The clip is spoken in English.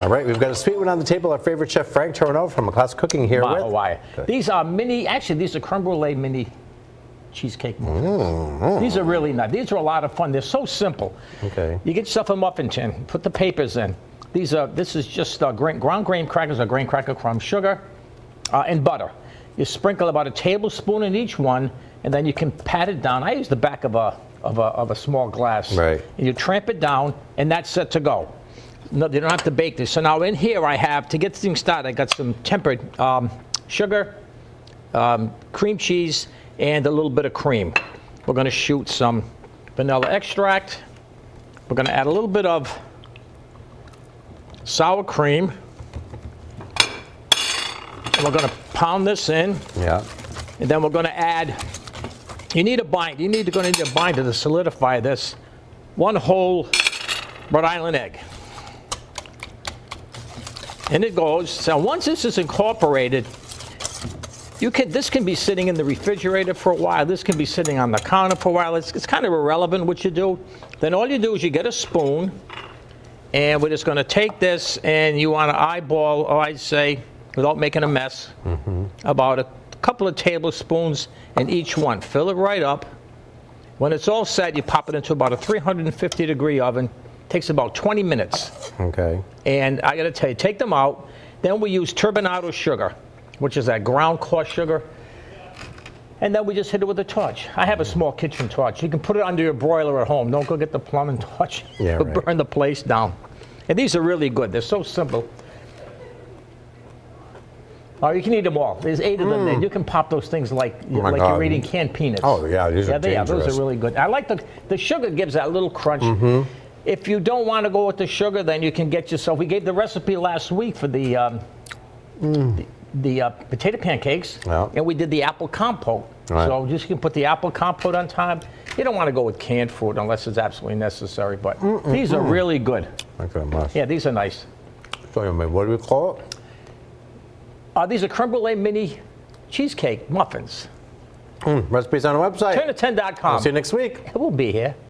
All right, we've got a sweet one on the table. Our favorite chef, Frank Terranova from Class Cooking here with Hawaii. These are mini, actually these are creme brulee mini cheesecake muffins. These are really nice. These are a lot of fun. They're so simple. Okay. You get yourself a muffin tin, put the papers in. This is just ground graham crackers or graham cracker crumb, sugar, and butter. You sprinkle about a tablespoon in each one, and then you can pat it down. I use the back of a small glass. Right. And you tramp it down, and that's set to go. No, you don't have to bake this. So now in here I have, to get things started, I got some tempered sugar, cream cheese, and a little bit of cream. We're going to shoot some vanilla extract. We're going to add a little bit of sour cream. And we're going to pound this in. Yeah. And then we're going to add, you need a binder. You're going to need a binder to solidify this. One whole Rhode Island egg. And it goes. So once this is incorporated, this can be sitting in the refrigerator for a while. This can be sitting on the counter for a while. It's kind of irrelevant what you do. Then all you do is you get a spoon, and we're just going to take this, and you want to eyeball, or I'd say, without making a mess, about a couple of tablespoons in each one. Fill it right up. When it's all set, you pop it into about a 350-degree oven. Takes about 20 minutes. Okay. And I got to tell you, take them out. Then we use turbinado sugar, which is that ground coarse sugar. And then we just hit it with a torch. I have a small kitchen torch. You can put it under your broiler at home. Don't go get the plumbing torch. Yeah, It'll burn the place down. And these are really good. They're so simple. Oh, you can eat them all. There's 8 of them there. You can pop those things like you're eating canned peanuts. Oh, yeah, these are dangerous. Yeah, those are really good. I like the sugar gives that little crunch. If you don't want to go with the sugar, then you can get yourself. We gave the recipe last week for the potato pancakes, and we did the apple compote. Right. So just you can put the apple compote on top. You don't want to go with canned fruit unless it's absolutely necessary, but these are really good. Thank you very much. Yeah, these are nice. So, what do we call it? These are creme brulee mini cheesecake muffins. Recipes on our website. Turn10.com. We'll see you next week. We'll be here.